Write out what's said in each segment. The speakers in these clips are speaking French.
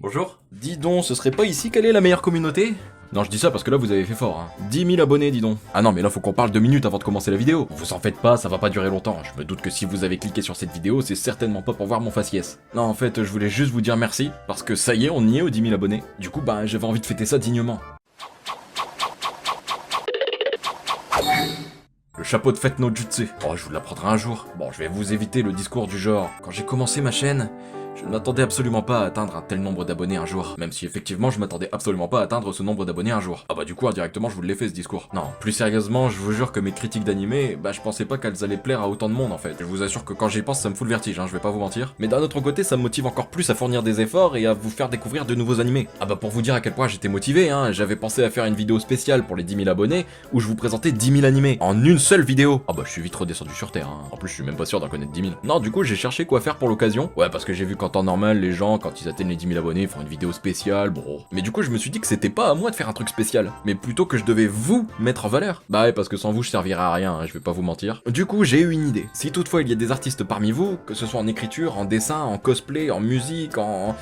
Bonjour. Dis donc, ce serait pas ici quelle est la meilleure communauté? Non, je dis ça parce que là vous avez fait fort, hein. 10 000 abonnés, dis donc. Ah non, mais là faut qu'on parle 2 minutes avant de commencer la vidéo. Vous en faites pas, ça va pas durer longtemps. Je me doute que si vous avez cliqué sur cette vidéo, c'est certainement pas pour voir mon faciès. Non, en fait, je voulais juste vous dire merci, parce que ça y est, on y est aux 10 000 abonnés. Du coup, bah, j'avais envie de fêter ça dignement. Le chapeau de fête no jutsu. Oh, je vous l'apprendrai un jour. Bon, je vais vous éviter le discours du genre. Quand j'ai commencé ma chaîne, je ne m'attendais absolument pas à atteindre un tel nombre d'abonnés un jour. Même si effectivement je m'attendais absolument pas à atteindre ce nombre d'abonnés un jour. Ah bah du coup indirectement je vous l'ai fait ce discours. Non, plus sérieusement, je vous jure que mes critiques d'animé, bah je pensais pas qu'elles allaient plaire à autant de monde en fait. Je vous assure que quand j'y pense ça me fout le vertige, hein, je vais pas vous mentir. Mais d'un autre côté ça me motive encore plus à fournir des efforts et à vous faire découvrir de nouveaux animés. Ah bah pour vous dire à quel point j'étais motivé, hein, j'avais pensé à faire une vidéo spéciale pour les 10 000 abonnés où je vous présentais 10 000 animés en une seule vidéo. Ah bah je suis vite redescendu sur terre, hein. En plus je suis même pas sûr d'en connaître 10 000. Non, du coup j'ai cherché quoi faire pour l'occasion. Ouais, parce que j'ai vu qu'en temps normal les gens quand ils atteignent les 10 000 abonnés font une vidéo spéciale, bon. Mais du coup je me suis dit que c'était pas à moi de faire un truc spécial, mais plutôt que je devais vous mettre en valeur. Bah ouais, parce que sans vous je servirais à rien, hein, je vais pas vous mentir. Du coup j'ai eu une idée. Si toutefois il y a des artistes parmi vous, que ce soit en écriture, en dessin, en cosplay, en musique, en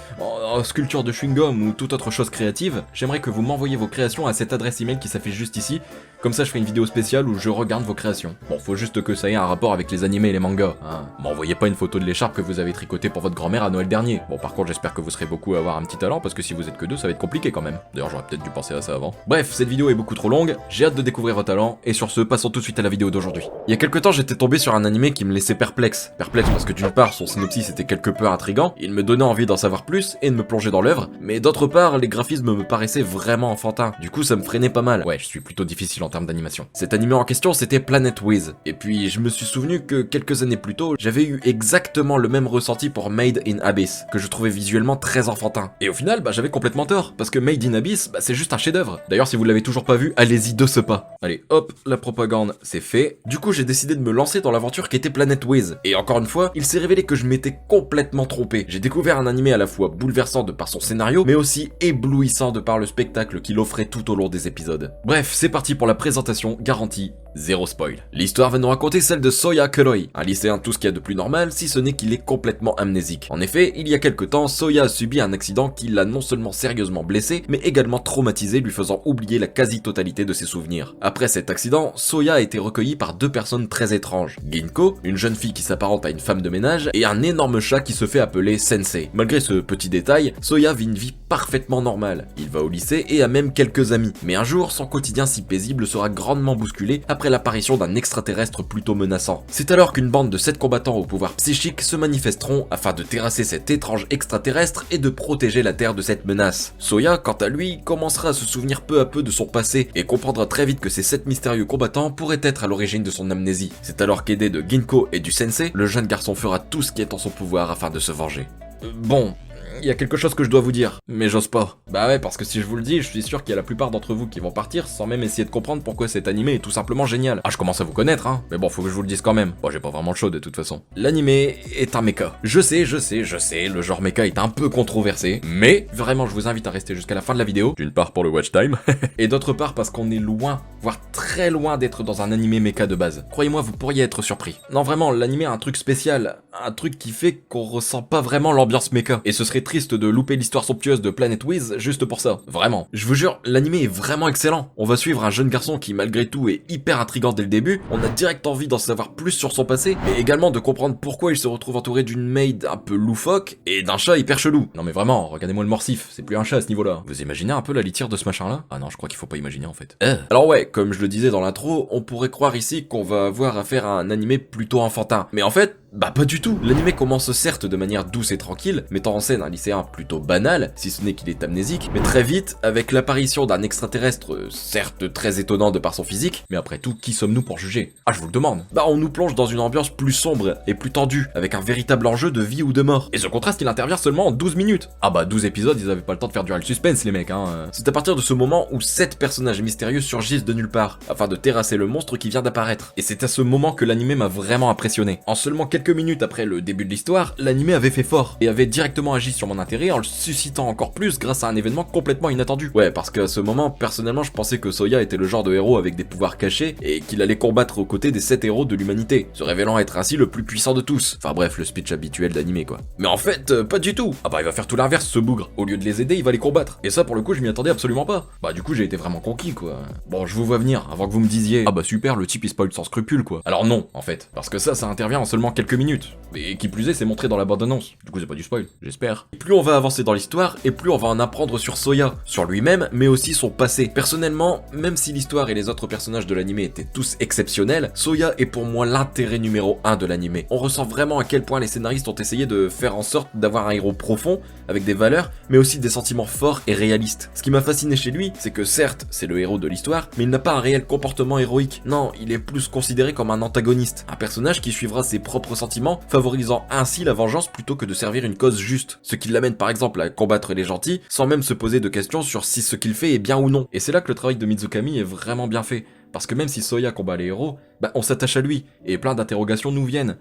sculpture de chewing-gum ou toute autre chose créative, j'aimerais que vous m'envoyiez vos créations à cette adresse email qui s'affiche juste ici. Comme ça je ferai une vidéo spéciale où je regarde vos créations. Bon, faut juste que ça ait un rapport avec les animés et les mangas, hein. M'envoyez pas une photo de l'écharpe que vous avez tricotée pour votre grand-mère à Noël dernier. Bon, par contre j'espère que vous serez beaucoup à avoir un petit talent, parce que si vous êtes que deux ça va être compliqué quand même. D'ailleurs j'aurais peut-être dû penser à ça avant. Bref, cette vidéo est beaucoup trop longue, j'ai hâte de découvrir vos talents, et sur ce, passons tout de suite à la vidéo d'aujourd'hui. Il y a quelques temps j'étais tombé sur un animé qui me laissait perplexe. Perplexe parce que d'une part son synopsis était quelque peu intriguant, il me donnait envie d'en savoir plus et de me plonger dans l'œuvre, mais d'autre part les graphismes me paraissaient vraiment enfantins. Du coup ça me freinait pas mal. Ouais, je suis plutôt difficile en termes d'animation. Cet animé en question c'était Planet Wiz. Et puis je me suis souvenu que quelques années plus tôt, j'avais eu exactement le même ressenti pour Made in Abyss, que je trouvais visuellement très enfantin. Et au final, bah j'avais complètement tort, parce que Made in Abyss, bah c'est juste un chef-d'œuvre. D'ailleurs si vous l'avez toujours pas vu, allez-y de ce pas. Allez, hop, la propagande, c'est fait. Du coup j'ai décidé de me lancer dans l'aventure qu'était Planet Wiz. Et encore une fois, il s'est révélé que je m'étais complètement trompé. J'ai découvert un animé à la fois bouleversant de par son scénario, mais aussi éblouissant de par le spectacle qu'il offrait tout au long des épisodes. Bref, c'est parti pour la présentation, garantie, zéro spoil. L'histoire va nous raconter celle de Soya Kuroi, un lycéen tout ce qu'il y a de plus normal, si ce n'est qu'il est complètement amnésique. En effet, il y a quelque temps, Soya a subi un accident qui l'a non seulement sérieusement blessé, mais également traumatisé, lui faisant oublier la quasi-totalité de ses souvenirs. Après cet accident, Soya a été recueilli par deux personnes très étranges. Ginko, une jeune fille qui s'apparente à une femme de ménage, et un énorme chat qui se fait appeler Sensei. Malgré ce petit détail, Soya vit une vie parfaitement normale. Il va au lycée et a même quelques amis. Mais un jour, son quotidien si paisible sera grandement bousculé après l'apparition d'un extraterrestre plutôt menaçant. C'est alors qu'une bande de 7 combattants au pouvoir psychique se manifesteront afin de terrasser cet étrange extraterrestre et de protéger la Terre de cette menace. Soya, quant à lui, commencera à se souvenir peu à peu de son passé et comprendra très vite que ces 7 mystérieux combattants pourraient être à l'origine de son amnésie. C'est alors qu'aidé de Ginko et du Sensei, le jeune garçon fera tout ce qui est en son pouvoir afin de se venger. Bon, il y a quelque chose que je dois vous dire, mais j'ose pas. Bah ouais, parce que si je vous le dis, je suis sûr qu'il y a la plupart d'entre vous qui vont partir sans même essayer de comprendre pourquoi cet animé est tout simplement génial. Ah, je commence à vous connaître, hein, mais bon, faut que je vous le dise quand même. Bon, j'ai pas vraiment le chaud de toute façon. L'animé est un mecha. Je sais, le genre mecha est un peu controversé, mais vraiment, je vous invite à rester jusqu'à la fin de la vidéo. D'une part pour le watch time, et d'autre part parce qu'on est loin, voire très loin d'être dans un animé mecha de base. Croyez-moi, vous pourriez être surpris. Non, vraiment, l'animé a un truc spécial, un truc qui fait qu'on ressent pas vraiment l'ambiance mecha, et ce serait triste de louper l'histoire somptueuse de Planet Wiz juste pour ça. Vraiment. Je vous jure, l'animé est vraiment excellent. On va suivre un jeune garçon qui malgré tout est hyper intriguant dès le début, on a direct envie d'en savoir plus sur son passé, et également de comprendre pourquoi il se retrouve entouré d'une maid un peu loufoque, et d'un chat hyper chelou. Non mais vraiment, regardez-moi le morsif, c'est plus un chat à ce niveau-là. Vous imaginez un peu la litière de ce machin-là? Ah non, je crois qu'il faut pas imaginer en fait. Alors ouais, comme je le disais dans l'intro, on pourrait croire ici qu'on va avoir affaire à un animé plutôt enfantin. Mais en fait, bah pas du tout. L'animé commence certes de manière douce et tranquille, mettant en scène un lycéen plutôt banal, si ce n'est qu'il est amnésique, mais très vite, avec l'apparition d'un extraterrestre, certes très étonnant de par son physique, mais après tout, qui sommes-nous pour juger? Ah, je vous le demande. Bah on nous plonge dans une ambiance plus sombre et plus tendue, avec un véritable enjeu de vie ou de mort. Et ce contraste, il intervient seulement en 12 minutes. Ah bah 12 épisodes, ils avaient pas le temps de faire durer le suspense les mecs, hein. C'est à partir de ce moment où 7 personnages mystérieux surgissent de nulle part, afin de terrasser le monstre qui vient d'apparaître. Et c'est à ce moment que l'animé m'a vraiment impressionné. En seulement quelques quelques minutes après le début de l'histoire, l'anime avait fait fort, et avait directement agi sur mon intérêt en le suscitant encore plus grâce à un événement complètement inattendu. Ouais, parce qu'à ce moment, personnellement, je pensais que Soya était le genre de héros avec des pouvoirs cachés, et qu'il allait combattre aux côtés des 7 héros de l'humanité, se révélant être ainsi le plus puissant de tous. Enfin bref, le speech habituel d'animé quoi. Mais en fait, pas du tout. Ah bah il va faire tout l'inverse ce bougre. Au lieu de les aider, il va les combattre. Et ça pour le coup, je m'y attendais absolument pas. Bah du coup, j'ai été vraiment conquis quoi. Bon, je vous vois venir avant que vous me disiez ah bah super, le type il spoil sans scrupule quoi. Alors non, en fait, parce que ça intervient en seulement quelques minutes. Et qui plus est, c'est montré dans la bande-annonce. Du coup, c'est pas du spoil, j'espère. Et plus on va avancer dans l'histoire, et plus on va en apprendre sur Soya, sur lui-même, mais aussi son passé. Personnellement, même si l'histoire et les autres personnages de l'anime étaient tous exceptionnels, Soya est pour moi l'intérêt numéro 1 de l'anime. On ressent vraiment à quel point les scénaristes ont essayé de faire en sorte d'avoir un héros profond, avec des valeurs, mais aussi des sentiments forts et réalistes. Ce qui m'a fasciné chez lui, c'est que certes, c'est le héros de l'histoire, mais il n'a pas un réel comportement héroïque. Non, il est plus considéré comme un antagoniste, un personnage qui suivra ses propres sentiments, favorisant ainsi la vengeance plutôt que de servir une cause juste. Ce qui l'amène par exemple à combattre les gentils, sans même se poser de questions sur si ce qu'il fait est bien ou non. Et c'est là que le travail de Mizukami est vraiment bien fait. Parce que même si Soya combat les héros, bah on s'attache à lui, et plein d'interrogations nous viennent.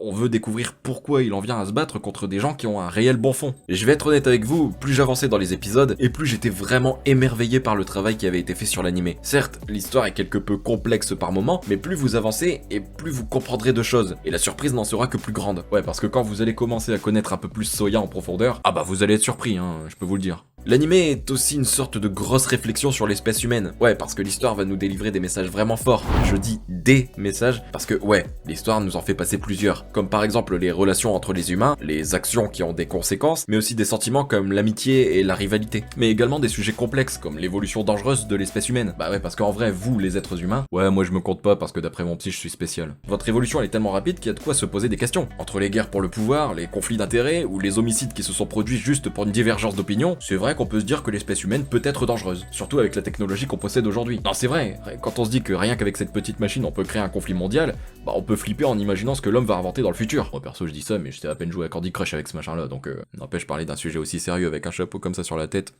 On veut découvrir pourquoi il en vient à se battre contre des gens qui ont un réel bon fond. Et je vais être honnête avec vous, plus j'avançais dans les épisodes, et plus j'étais vraiment émerveillé par le travail qui avait été fait sur l'anime. Certes, l'histoire est quelque peu complexe par moments, mais plus vous avancez, et plus vous comprendrez de choses. Et la surprise n'en sera que plus grande. Ouais, parce que quand vous allez commencer à connaître un peu plus Soya en profondeur, ah bah vous allez être surpris, hein, je peux vous le dire. L'anime est aussi une sorte de grosse réflexion sur l'espèce humaine. Ouais, parce que l'histoire va nous délivrer des messages vraiment forts. Je dis des messages, parce que ouais, l'histoire nous en fait passer plusieurs. Comme par exemple les relations entre les humains, les actions qui ont des conséquences, mais aussi des sentiments comme l'amitié et la rivalité. Mais également des sujets complexes, comme l'évolution dangereuse de l'espèce humaine. Bah ouais, parce qu'en vrai, vous, les êtres humains, ouais, moi je me compte pas parce que d'après mon psy, je suis spécial. Votre évolution, elle est tellement rapide qu'il y a de quoi se poser des questions. Entre les guerres pour le pouvoir, les conflits d'intérêts, ou les homicides qui se sont produits juste pour une divergence d'opinion, c'est vrai qu'on peut se dire que l'espèce humaine peut être dangereuse, surtout avec la technologie qu'on possède aujourd'hui. Non, c'est vrai, quand on se dit que rien qu'avec cette petite machine on peut créer un conflit mondial, bah on peut flipper en imaginant ce que l'homme va inventer dans le futur. Moi perso je dis ça, mais j'étais à peine joué à Candy Crush avec ce machin là, donc n'empêche parler d'un sujet aussi sérieux avec un chapeau comme ça sur la tête,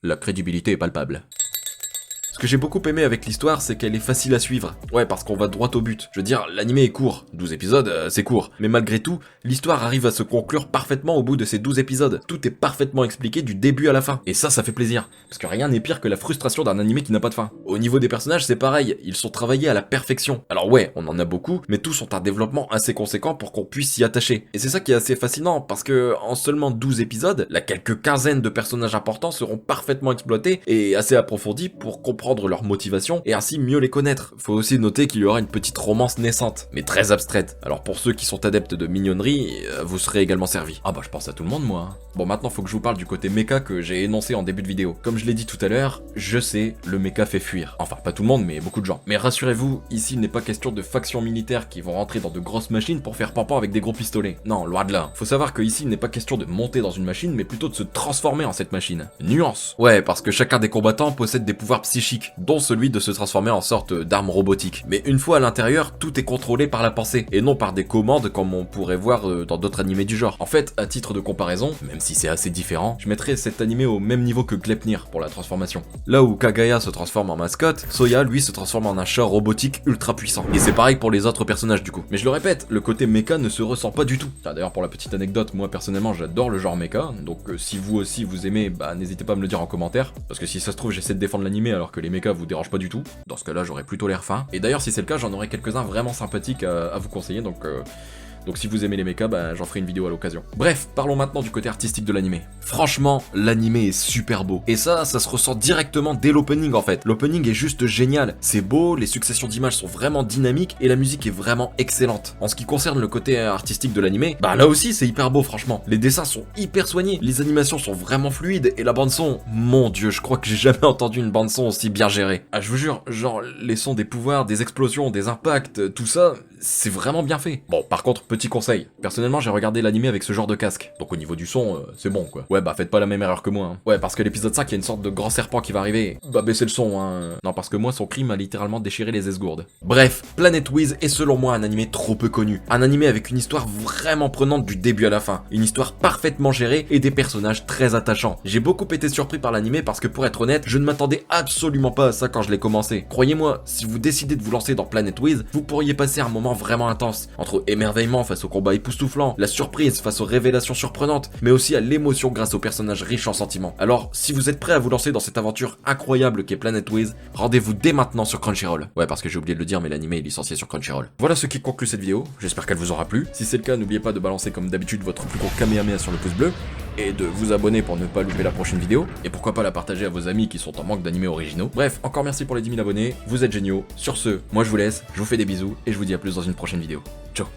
la crédibilité est palpable. Ce que j'ai beaucoup aimé avec l'histoire, c'est qu'elle est facile à suivre. Ouais, parce qu'on va droit au but. Je veux dire, l'anime est court. 12 épisodes, c'est court. Mais malgré tout, l'histoire arrive à se conclure parfaitement au bout de ces 12 épisodes. Tout est parfaitement expliqué du début à la fin. Et ça fait plaisir. Parce que rien n'est pire que la frustration d'un anime qui n'a pas de fin. Au niveau des personnages, c'est pareil. Ils sont travaillés à la perfection. Alors ouais, on en a beaucoup, mais tous ont un développement assez conséquent pour qu'on puisse s'y attacher. Et c'est ça qui est assez fascinant, parce que en seulement 12 épisodes, la quelques quinzaine de personnages importants seront parfaitement exploités et assez approfondis pour comprendre leur motivation et ainsi mieux les connaître. Faut aussi noter qu'il y aura une petite romance naissante, mais très abstraite. Alors pour ceux qui sont adeptes de mignonnerie, vous serez également servis. Ah bah je pense à tout le monde moi. Bon maintenant faut que je vous parle du côté méca que j'ai énoncé en début de vidéo. Comme je l'ai dit tout à l'heure, je sais, le méca fait fuir. Enfin pas tout le monde mais beaucoup de gens. Mais rassurez-vous, ici il n'est pas question de factions militaires qui vont rentrer dans de grosses machines pour faire pampan avec des gros pistolets. Non, loin de là. Faut savoir que ici il n'est pas question de monter dans une machine mais plutôt de se transformer en cette machine. Nuance. Ouais, parce que chacun des combattants possède des pouvoirs psychiques, dont celui de se transformer en sorte d'arme robotique. Mais une fois à l'intérieur, tout est contrôlé par la pensée, et non par des commandes comme on pourrait voir dans d'autres animés du genre. En fait, à titre de comparaison, même si c'est assez différent, je mettrais cet animé au même niveau que Gleipnir pour la transformation. Là où Kagaya se transforme en mascotte, Soya lui se transforme en un chat robotique ultra puissant. Et c'est pareil pour les autres personnages du coup. Mais je le répète, le côté mecha ne se ressent pas du tout. Enfin, d'ailleurs pour la petite anecdote, moi personnellement j'adore le genre mecha, donc si vous aussi vous aimez, bah n'hésitez pas à me le dire en commentaire, parce que si ça se trouve j'essaie de défendre l'animé alors que les mechas vous dérangent pas du tout. Dans ce cas-là, j'aurais plutôt l'air fin. Et d'ailleurs, si c'est le cas, j'en aurai quelques-uns vraiment sympathiques à vous conseiller, donc si vous aimez les mechas, bah, j'en ferai une vidéo à l'occasion. Bref, parlons maintenant du côté artistique de l'anime. Franchement, l'anime est super beau. Et ça se ressent directement dès l'opening en fait. L'opening est juste génial. C'est beau, les successions d'images sont vraiment dynamiques et la musique est vraiment excellente. En ce qui concerne le côté artistique de l'anime, bah là aussi c'est hyper beau franchement. Les dessins sont hyper soignés, les animations sont vraiment fluides et la bande son, mon dieu, je crois que j'ai jamais entendu une bande son aussi bien gérée. Ah je vous jure, genre les sons des pouvoirs, des explosions, des impacts, tout ça, c'est vraiment bien fait. Bon par contre, petit conseil, personnellement j'ai regardé l'anime avec ce genre de casque, donc au niveau du son, c'est bon quoi. Ouais bah faites pas la même erreur que moi hein. Ouais parce que l'épisode 5 il y a une sorte de grand serpent qui va arriver, bah baissez le son hein. Non parce que moi son cri m'a littéralement déchiré les esgourdes. Bref, Planet Wiz est selon moi un anime trop peu connu. Un anime avec une histoire vraiment prenante du début à la fin, une histoire parfaitement gérée et des personnages très attachants. J'ai beaucoup été surpris par l'anime parce que pour être honnête, je ne m'attendais absolument pas à ça quand je l'ai commencé. Croyez-moi, si vous décidez de vous lancer dans Planet Wiz, vous pourriez passer un moment vraiment intense, entre émerveillement face au combat époustouflant, la surprise face aux révélations surprenantes, mais aussi à l'émotion grâce aux personnages riches en sentiments. Alors, si vous êtes prêts à vous lancer dans cette aventure incroyable qu'est Planet Wiz, rendez-vous dès maintenant sur Crunchyroll. Ouais, parce que j'ai oublié de le dire, mais l'anime est licencié sur Crunchyroll. Voilà ce qui conclut cette vidéo, j'espère qu'elle vous aura plu. Si c'est le cas, n'oubliez pas de balancer comme d'habitude votre plus gros kamehameha sur le pouce bleu, et de vous abonner pour ne pas louper la prochaine vidéo, et pourquoi pas la partager à vos amis qui sont en manque d'animés originaux. Bref, encore merci pour les 10 000 abonnés, vous êtes géniaux. Sur ce, moi je vous laisse, je vous fais des bisous, et je vous dis à plus dans une prochaine vidéo. Ciao.